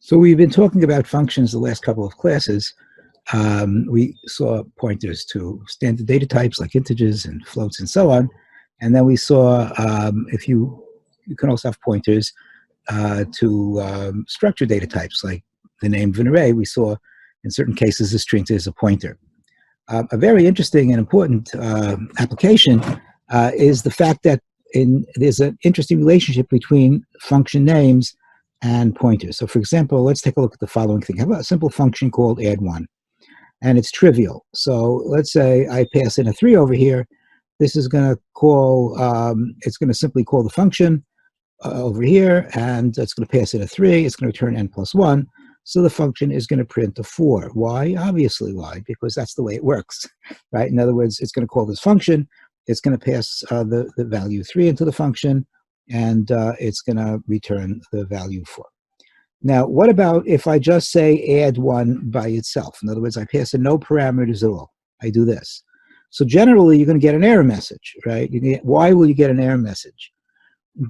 So we've been talking about functions the last couple of classes. We saw pointers to standard data types like integers and floats and so on. And then we saw if you can also have pointers to structured data types like the name of an array. We saw in certain cases a string is a pointer. A very interesting and important application is the fact that there's an interesting relationship between function names and pointers. So for example, let's take a look at the following thing. Have a simple function called add1, and it's trivial. So let's say I pass in a 3 over here. This is going to call, it's going to simply call the function over here, and it's going to pass in a 3. It's going to return n plus 1. So the function is going to print a 4. Why? Obviously, why? Because that's the way it works, right? In other words, it's going to call this function. It's going to pass the value 3 into the function, and it's going to return the value 4. Now, what about if I just say add 1 by itself? In other words, I pass in no parameters at all. I do this. So generally, you're going to get an error message, right? Why will you get an error message?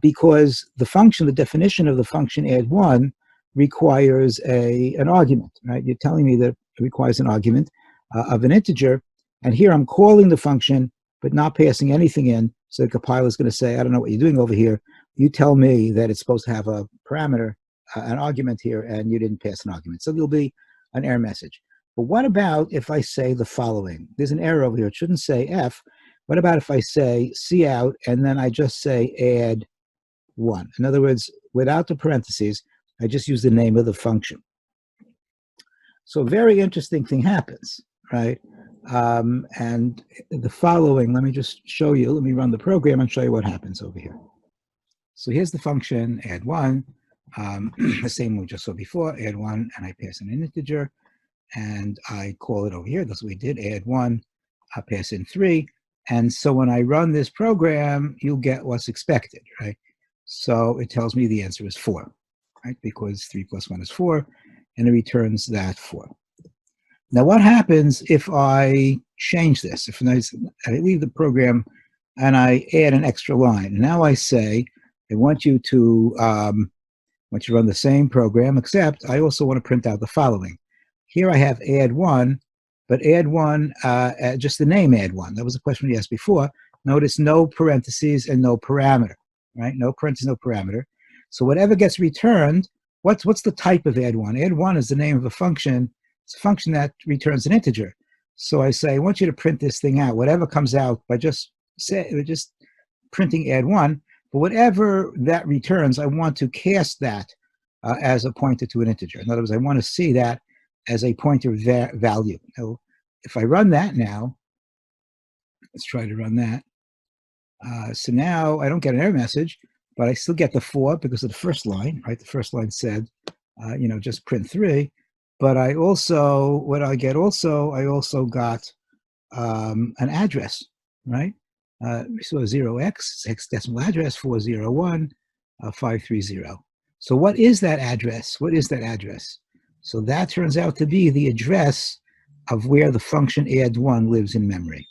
Because the function, the definition of the function add1 requires an argument, right? You're telling me that it requires an argument of an integer, and here I'm calling the function, but not passing anything in, so the compiler is going to say, I don't know what you're doing over here. You tell me that it's supposed to have a parameter, an argument here, and you didn't pass an argument. So there'll be an error message. But what about if I say the following? There's an error over here. It shouldn't say F. What about if I say cout, and then I just say add 1? In other words, without the parentheses, I just use the name of the function. So a very interesting thing happens, right? And the following, let me just show you. Let me run the program and show you what happens over here. So here's the function add1, the same we just saw before, add1, and I pass in an integer, and I call it over here. That's what we did, add1, I pass in 3. And so when I run this program, you'll get what's expected, right? So it tells me the answer is 4, right? Because 3 plus 1 is 4, and it returns that 4. Now, what happens if I change this? If I leave the program and I add an extra line, and now I say, I want you to run the same program, except I also want to print out the following. Here I have add1, but add1, just the name add1. That was a question we asked before. Notice no parentheses and no parameter, right? No parentheses, no parameter. So whatever gets returned, what's the type of add1? Add1 is the name of a function. It's a function that returns an integer. So I say, I want you to print this thing out. Whatever comes out by just printing add1, but whatever that returns, I want to cast that as a pointer to an integer. In other words, I want to see that as a pointer value. So if I run that now, let's try to run that. So now I don't get an error message, but I still get the 4 because of the first line, right? The first line said, just print 3. But I also, I also got an address, right? So 0x, hexadecimal address, 401, 530. So what is that address? What is that address? So that turns out to be the address of where the function add1 lives in memory.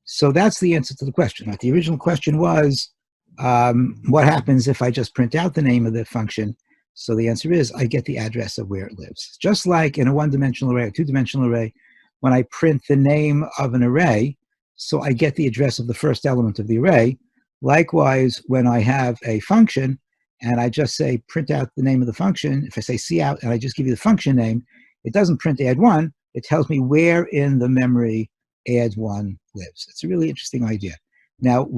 So that's the answer to the question. Right? The original question was, what happens if I just print out the name of the function? So the answer is, I get the address of where it lives. Just like in a one-dimensional array or two-dimensional array, when I print the name of an array, so I get the address of the first element of the array. Likewise, when I have a function, and I just say print out the name of the function, if I say cout and I just give you the function name, it doesn't print add1, it tells me where in the memory add1 lives. It's a really interesting idea. Now,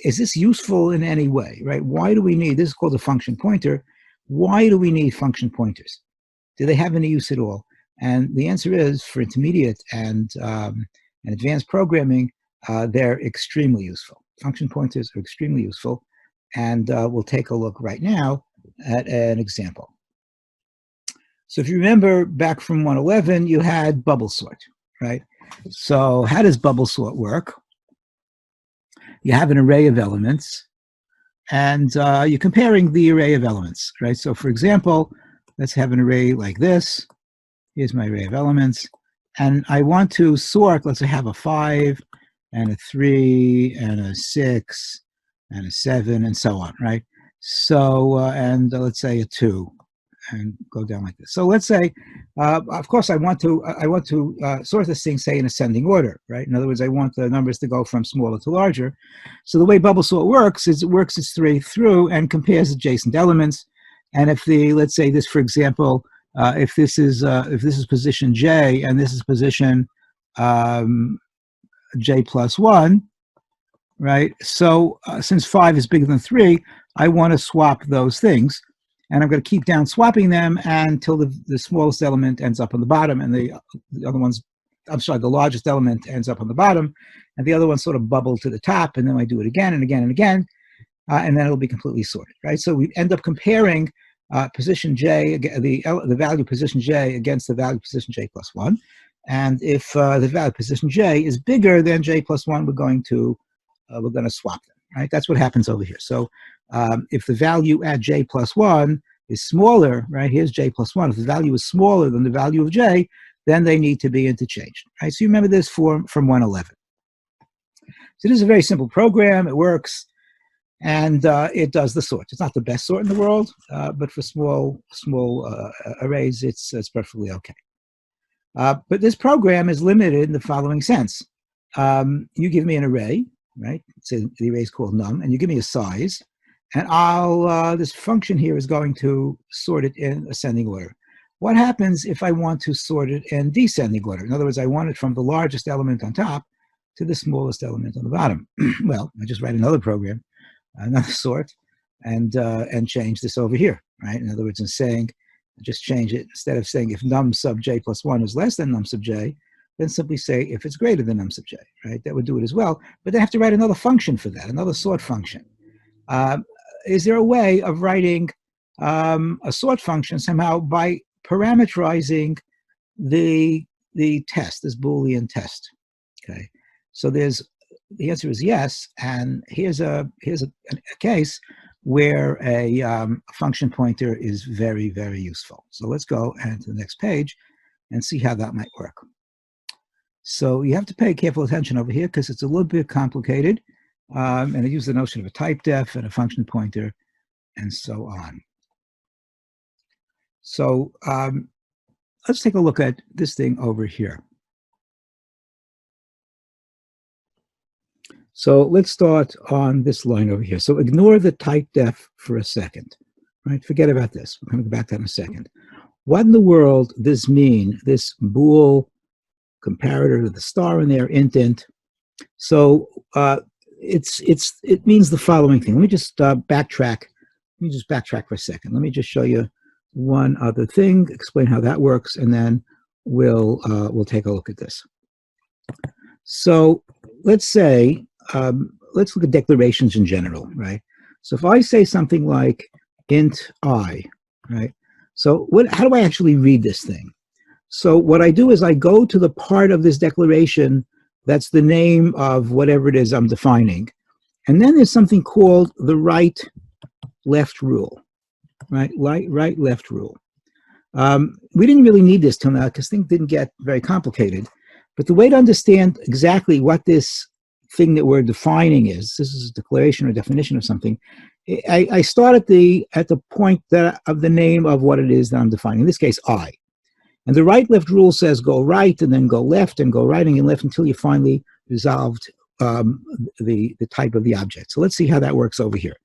is this useful in any way, right? Why do we need, this is called a function pointer. Why do we need function pointers? Do they have any use at all? And the answer is, for intermediate and advanced programming, they're extremely useful. Function pointers are extremely useful. And we'll take a look right now at an example. So if you remember back from 111, you had bubble sort, right? So how does bubble sort work? You have an array of elements, and you're comparing the array of elements, right? So for example, let's have an array like this. Here's my array of elements. And I want to sort, let's say I have a 5 and a 3 and a 6 and a 7 and so on, right? So, let's say a 2 and go down like this. So let's say, of course, I want to sort this thing, say, in ascending order, right? In other words, I want the numbers to go from smaller to larger. So the way bubble sort works is it works its way through and compares adjacent elements. And if let's say this, for example, if this is position J and this is position J plus 1, right? So since 5 is bigger than 3, I want to swap those things. And I'm going to keep down swapping them until the smallest element ends up on the bottom, and the other ones, I'm sorry, the largest element ends up on the bottom, and the other ones sort of bubble to the top, and then I do it again and again and again, and then it'll be completely sorted, right? So we end up comparing position J, the value position J against the value position J plus 1. And if the value position J is bigger than J plus 1, we're going to swap them, right? That's what happens over here. So if the value at J plus 1 is smaller, right? Here's J plus 1. If the value is smaller than the value of J, then they need to be interchanged, right? So you remember this from 111. So this is a very simple program. It works, and it does the sort. It's not the best sort in the world, but for small arrays, it's perfectly okay. But this program is limited in the following sense. You give me an array, right? So the array is called num, and you give me a size, and this function here is going to sort it in ascending order. What happens if I want to sort it in descending order? In other words, I want it from the largest element on top to the smallest element on the bottom. Well, I just write another program, another sort, and change this over here, right? In other words, just change it. Instead of saying if num sub j plus 1 is less than num sub j, then simply say if it's greater than num sub j, right? That would do it as well. But they have to write another function for that, another sort function. Is there a way of writing a sort function somehow by parameterizing the test, this Boolean test? Okay, so the answer is yes, and here's a case where a function pointer is very, very useful. So let's go to the next page and see how that might work. So you have to pay careful attention over here because it's a little bit complicated. And I use the notion of a type def and a function pointer and so on. So let's take a look at this thing over here. So let's start on this line over here. So ignore the type def for a second, right? Forget about this. We're coming back to that in a second. What in the world does this mean, this bool comparator to the star in there, int? So it means the following thing. Let me just backtrack. Let me just backtrack for a second. Let me just show you one other thing, explain how that works, and then we'll take a look at this. So let's say, let's look at declarations in general, right? So if I say something like int I, right? So how do I actually read this thing? So what I do is I go to the part of this declaration that's the name of whatever it is I'm defining. And then there's something called the right-left rule, right? Right-left rule. We didn't really need this till now because things didn't get very complicated. But the way to understand exactly what this thing that we're defining is, this is a declaration or definition of something, I start at the point of the name of what it is that I'm defining, in this case, I. And the right-left rule says go right and then go left and go right and left until you finally resolved the type of the object. So let's see how that works over here.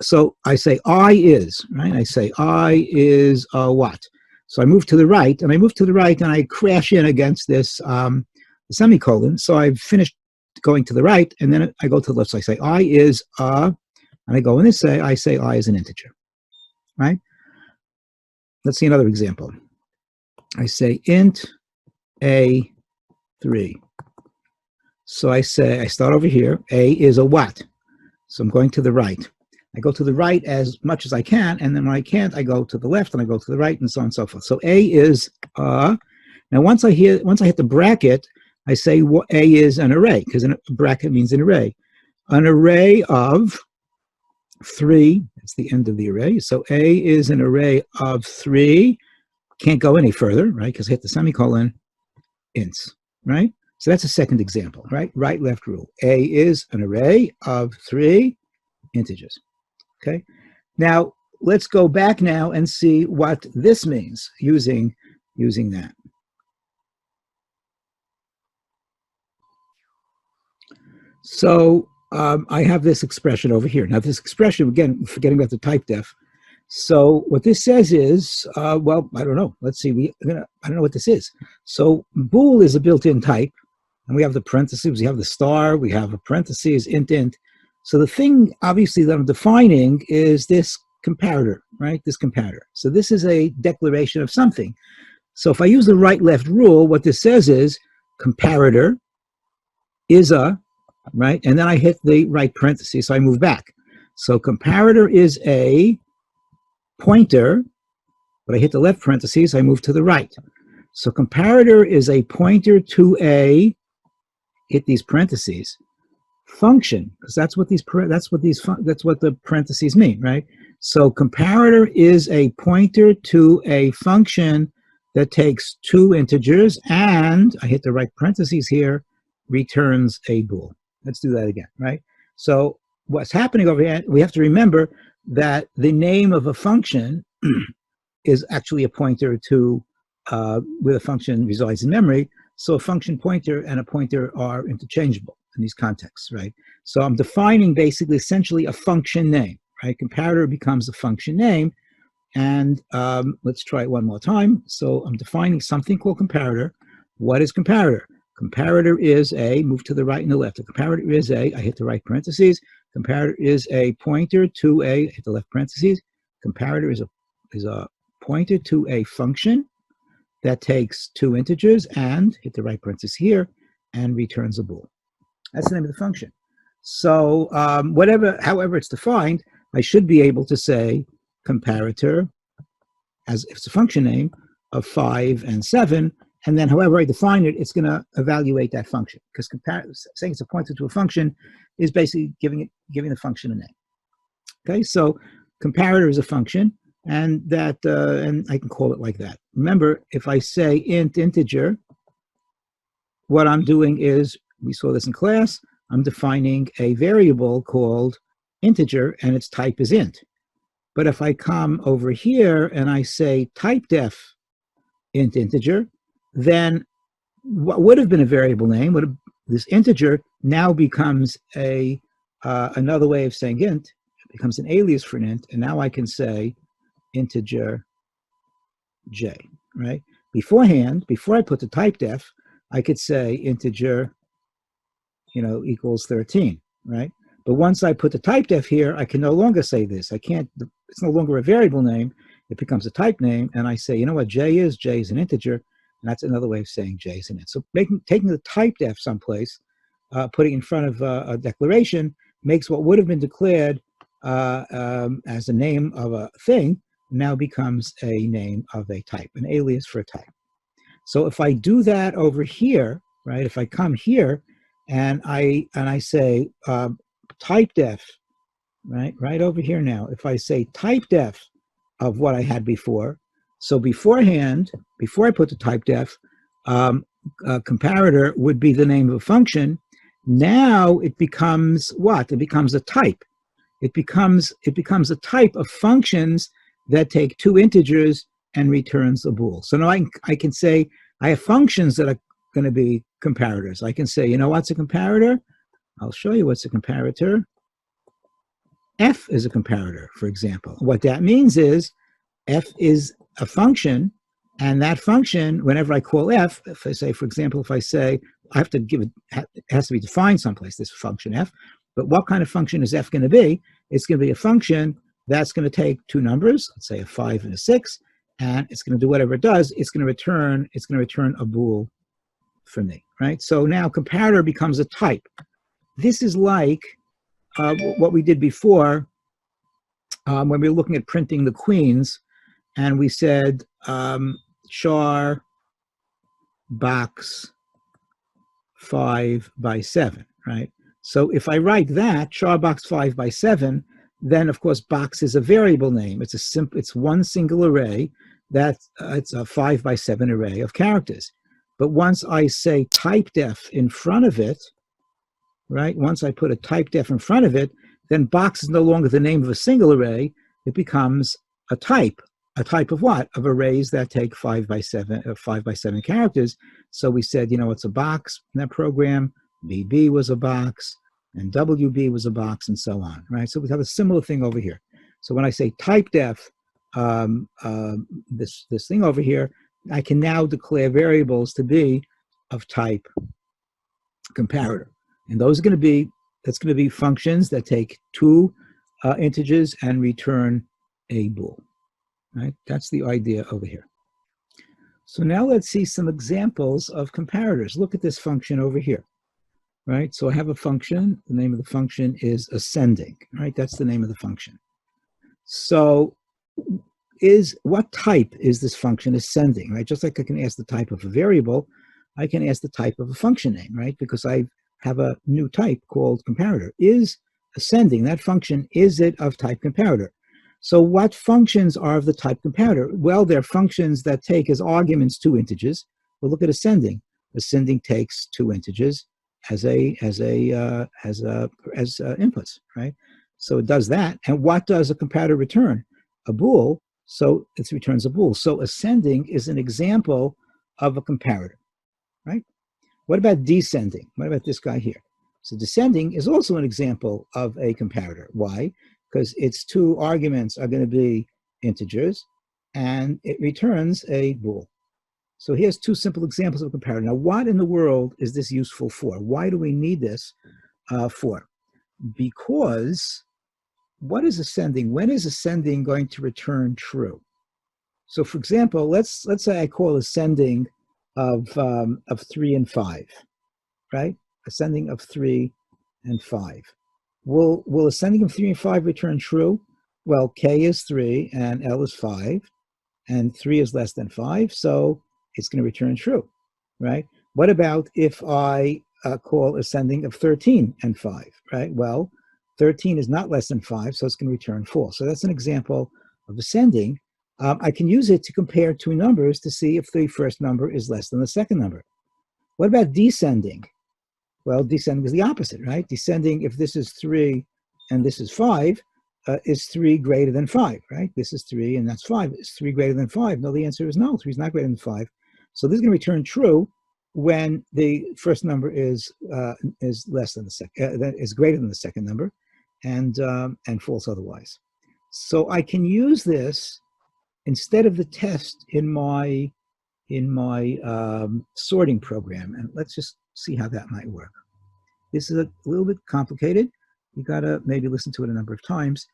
So I say I is, right? I say I is what? So I move to the right, and I crash in against this semicolon. So I've finished going to the right, and then I go to the left. So I say I is and I go in and I say I is an integer, right? Let's see another example. I say int a3. So I start over here. A is a what? So I'm going to the right. I go to the right as much as I can, and then when I can't, I go to the left, and I go to the right, and so on and so forth. So A is now once I hit the bracket, I say what A is an array, because a bracket means an array. An array of 3, that's the end of the array. So A is an array of 3. Can't go any further, right? Because I hit the semicolon, ints, right? So that's a second example, right? Right-left rule. A is an array of 3 integers. Okay. Now, let's go back now and see what this means using that. So I have this expression over here. Now this expression, again, forgetting about the type def. So what this says is, well, I don't know. Let's see. I don't know what this is. So bool is a built-in type, and we have the parentheses. We have the star. We have a parentheses, int. So the thing, obviously, that I'm defining is this comparator, right? This comparator. So this is a declaration of something. So if I use the right-left rule, what this says is comparator is a, right? And then I hit the right parentheses, so I move back. So comparator is a pointer, but I hit the left parentheses, I move to the right. So comparator is a pointer to a, hit these parentheses, function, because that's what the parentheses mean, right? So comparator is a pointer to a function that takes two integers, and I hit the right parentheses here, returns a bool. Let's do that again, right? So what's happening over here, we have to remember that the name of a function is actually a pointer to where the function resides in memory. So a function pointer and a pointer are interchangeable in these contexts, right? So I'm defining basically essentially a function name, right? Comparator becomes a function name. And let's try it one more time. So I'm defining something called comparator. What is comparator? Comparator is a, move to the right and the left. A comparator is a, I hit the right parentheses. Comparator is a pointer to a, hit the left parentheses. Comparator is a pointer to a function that takes two integers and, hit the right parenthesis here, and returns a bool. That's the name of the function. So however it's defined, I should be able to say comparator, as if it's a function name, of 5 and 7, and then however I define it, it's going to evaluate that function, because saying it's a pointer to a function is basically giving the function a name. Okay, so comparator is a function, and that and I can call it like that. Remember, if I say int integer, what I'm doing is, we saw this in class, I'm defining a variable called integer, and its type is int. But if I come over here and I say type def int integer, then what would have been a variable name, this integer now becomes another way of saying int. It becomes an alias for an int, and now I can say integer j, right? Beforehand, before I put the type def, I could say integer, equals 13, right? But once I put the type def here, I can no longer say this. I can't, it's no longer a variable name, it becomes a type name, and I say, you know what j is? J is an integer, and that's another way of saying j is an int. So taking the type def someplace, putting it in front of a declaration, makes what would have been declared as the name of a thing, now becomes a name of a type, an alias for a type. So if I do that over here, right, if I come here and I say type def, right over here now, if I say type def of what I had before, so beforehand, before I put the type def, comparator would be the name of a function. Now it becomes what? It becomes a type. It becomes a type of functions that take two integers and returns a bool. So now I can say I have functions that are going to be comparators. I can say, you know what's a comparator? I'll show you what's a comparator. F is a comparator, for example. What that means is F is a function, and that function, whenever I call F, if I say, for example, if I say, I have to give it, it has to be defined someplace, this function F, but what kind of function is F going to be? It's going to be a function that's going to take two numbers, let's say a 5 and a 6, and it's going to do whatever it does. It's going to return a bool for me, right? So now comparator becomes a type. This is like what we did before when we were looking at printing the queens, and we said char box 5 by 7, right? So if I write that, char box 5 by 7, then of course box is a variable name. It's one single array. It's a 5 by 7 array of characters. But once I say type def in front of it, right? Once I put a type def in front of it, then box is no longer the name of a single array. it becomes a type. A type of what? Of arrays that take 5 by 7 characters. So we said, it's a box in that program. BB was a box, and WB was a box, and so on, right? So we have a similar thing over here. So when I say typedef, this thing over here, I can now declare variables to be of type comparator, and that's going to be functions that take 2 integers and return a bool. Right? That's the idea over here. So now let's see some examples of comparators. Look at this function over here. Right? So I have a function. The name of the function is ascending. Right? That's the name of the function. So what type is this function ascending? Right? Just like I can ask the type of a variable, I can ask the type of a function name, right? Because I have a new type called comparator. Is ascending, that function, is it of type comparator? So what functions are of the type comparator? Well, they're functions that take as arguments 2 integers. Well, look at ascending. Ascending takes 2 integers as inputs, right? So it does that. And what does a comparator return? A bool. So it returns a bool. So ascending is an example of a comparator, right? What about descending? What about this guy here? So descending is also an example of a comparator. Why? Because its 2 arguments are going to be integers, and it returns a bool. So here's 2 simple examples of a comparator. Now, what in the world is this useful for? Why do we need this for? Because what is ascending? When is ascending going to return true? So, for example, let's say I call ascending of 3 and 5, right? Ascending of 3 and 5. Will ascending of 3 and 5 return true? Well, k is 3 and L is 5, and 3 is less than 5, so it's going to return true, right? What about if I call ascending of 13 and 5, right? Well, 13 is not less than 5, so it's going to return false. So that's an example of ascending. I can use it to compare 2 numbers to see if the first number is less than the second number. What about descending? Well, descending is the opposite, right? Descending, if this is 3 and this is 5, is 3 greater than 5, right? This is 3 and that's 5. Is 3 greater than 5? No, the answer is no. 3 is not greater than 5. So this is going to return true when the first number is less than the second, is greater than the second number, and false otherwise. So I can use this instead of the test in my sorting program, and let's just see how that might work. This is a little bit complicated. You gotta maybe listen to it a number of times,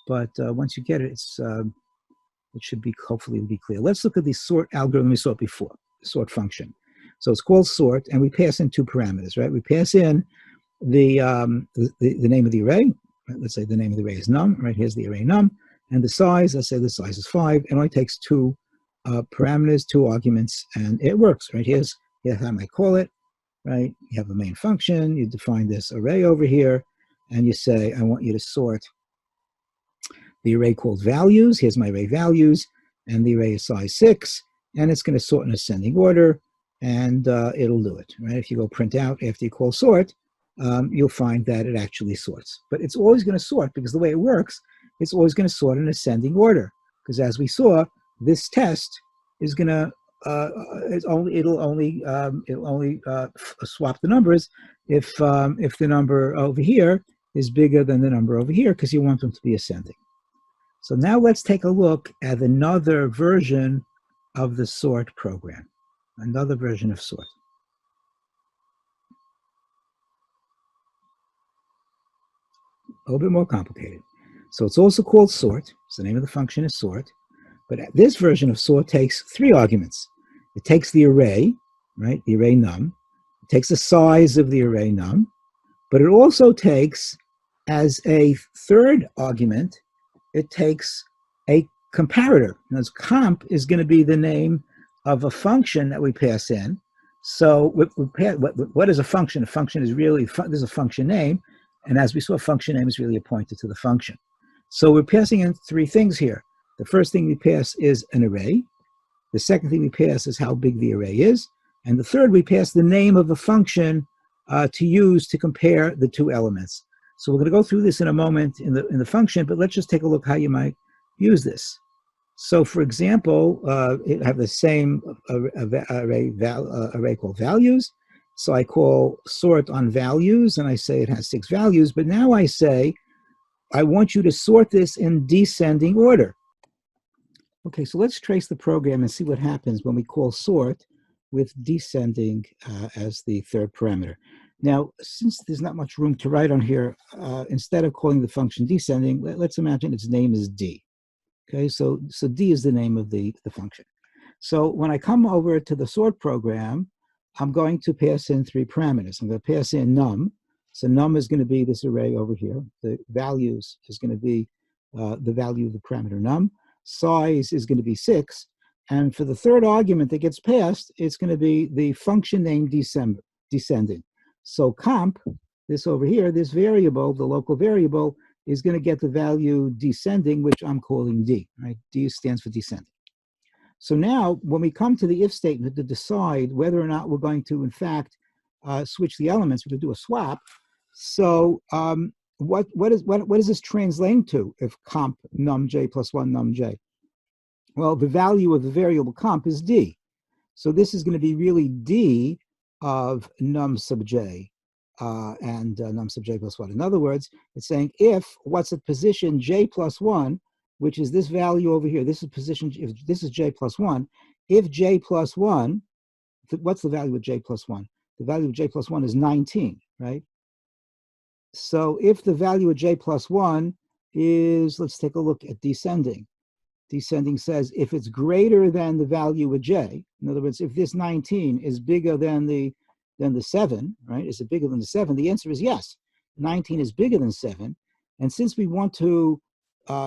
but once you get it, it should be hopefully be clear. Let's look at the sort algorithm we saw before, the sort function. So it's called sort, and we pass in 2 parameters, right? We pass in the name of the array. Right? Let's say the name of the array is num. Right, here's the array num, and the size. Let's say the size is 5. It only takes 2 parameters, 2 arguments, and it works. Right, here's how I might call it. Right, you have a main function. You define this array over here, and you say, I want you to sort the array called values. Here's my array values, and the array is size 6, and it's going to sort in ascending order, and it'll do it. Right, if you go print out after you call sort, you'll find that it actually sorts. But it's always going to sort, because the way it works, it's always going to sort in ascending order. Because as we saw, this test is going to it'll only swap the numbers if the number over here is bigger than the number over here, because you want them to be ascending. So now let's take a look at another version of the sort program, another version of sort. A little bit more complicated. So it's also called sort. So the name of the function is sort. But this version of sort takes 3 arguments. It takes the array, right, the array num. It takes the size of the array num. But it also takes, as a 3rd argument, it takes a comparator. Now, comp is going to be the name of a function that we pass in. So what is a function? A function is really, there's a function name. And as we saw, function name is really a pointer to the function. So we're passing in 3 things here. The first thing we pass is an array. The second thing we pass is how big the array is. And the third, we pass the name of a function to use to compare the 2 elements. So we're going to go through this in a moment in the function, but let's just take a look how you might use this. So, for example, it have the same array called values. So I call sort on values, and I say it has 6 values. But now I say, I want you to sort this in descending order. Okay, so let's trace the program and see what happens when we call sort with descending as the third parameter. Now, since there's not much room to write on here, instead of calling the function descending, let's imagine its name is d. Okay, so d is the name of the function. So when I come over to the sort program, I'm going to pass in 3 parameters. I'm going to pass in num. So num is going to be this array over here. The values is going to be the value of the parameter num. Size is going to be 6. And for the third argument that gets passed, it's going to be the function name descending. So comp, this over here, this variable, the local variable, is going to get the value descending, which I'm calling d, right? D stands for descending. So now, when we come to the if statement to decide whether or not we're going to, in fact, switch the elements, we're going to do a swap. So what is this translating to if comp num j plus 1 num j? Well, the value of the variable comp is d. So this is going to be really d of num sub j and num sub j plus 1. In other words, it's saying if what's at position j plus 1, which is this value over here, this is position, if this is j plus 1, if j plus 1, what's the value of j plus 1? The value of j plus 1 is 19, right? So if the value of j plus 1 is, let's take a look at descending. Descending says if it's greater than the value of j, in other words, if this 19 is bigger than the 7, right? Is it bigger than the 7? The answer is yes. 19 is bigger than 7. And since we want to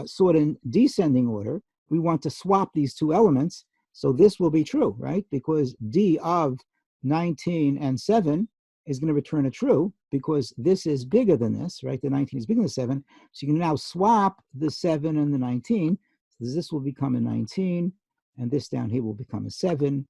sort in descending order, we want to swap these 2 elements. So this will be true, right? Because d of 19 and 7 is going to return a true because this is bigger than this, right? The 19 is bigger than the 7. So you can now swap the 7 and the 19. So this will become a 19, and this down here will become a 7.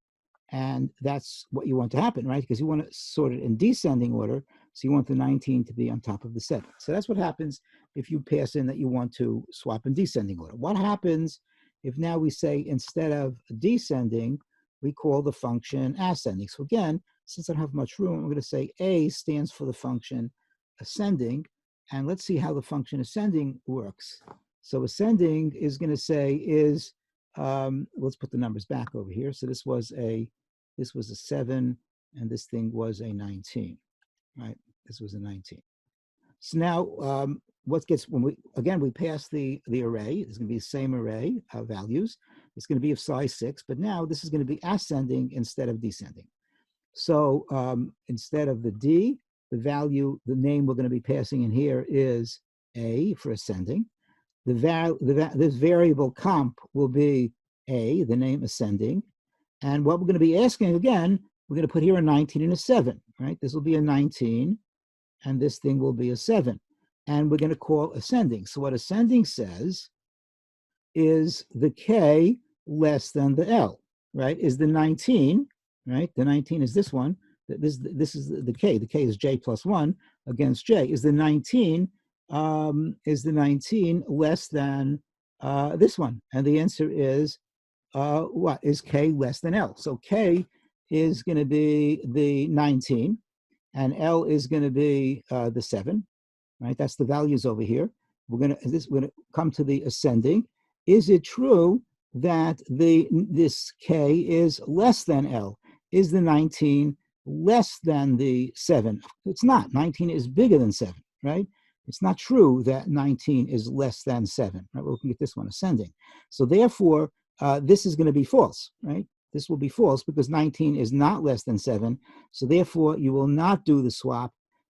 And that's what you want to happen, right? Because you want to sort it in descending order. So you want the 19 to be on top of the 7. So that's what happens if you pass in that you want to swap in descending order. What happens if now we say instead of descending, we call the function ascending? So again, since I don't have much room, I'm going to say A stands for the function ascending. And let's see how the function ascending works. So ascending is going to say is, let's put the numbers back over here. So this was a 7, and this thing was a 19, right? This was a 19. So now, what gets when we pass the array. It's going to be the same array of values. It's going to be of size 6, but now this is going to be ascending instead of descending. So instead of the d, the value, the name we're going to be passing in here is a for ascending. This variable comp will be a, the name ascending. And what we're going to be asking again, we're going to put here a 19 and a 7, right? This will be a 19, and this thing will be a 7. And we're going to call ascending. So what ascending says is the k less than the L, right? Is the 19, right? The 19 is this one. This is the k. The k is j plus 1 against j. Is the 19 less than this one? And the answer is what? Is k less than L? So k is going to be the 19, and L is going to be the 7, right? That's the values over here. We're going to come to the ascending. Is it true that this k is less than L? Is the 19 less than the 7? It's not. 19 is bigger than 7, right? It's not true that 19 is less than 7, right? We're looking at this one, ascending. So therefore, this is going to be false, right? This will be false because 19 is not less than 7. So therefore, you will not do the swap,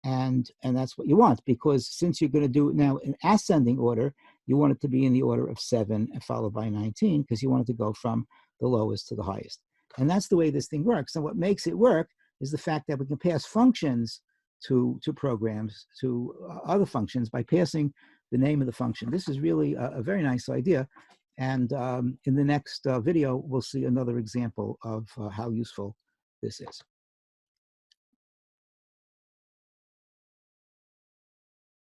and that's what you want, because since you're going to do it now in ascending order, you want it to be in the order of 7 and followed by 19 because you want it to go from the lowest to the highest. And that's the way this thing works. And what makes it work is the fact that we can pass functions to programs, to other functions by passing the name of the function. This is really a very nice idea. And in the next video, we'll see another example of how useful this is.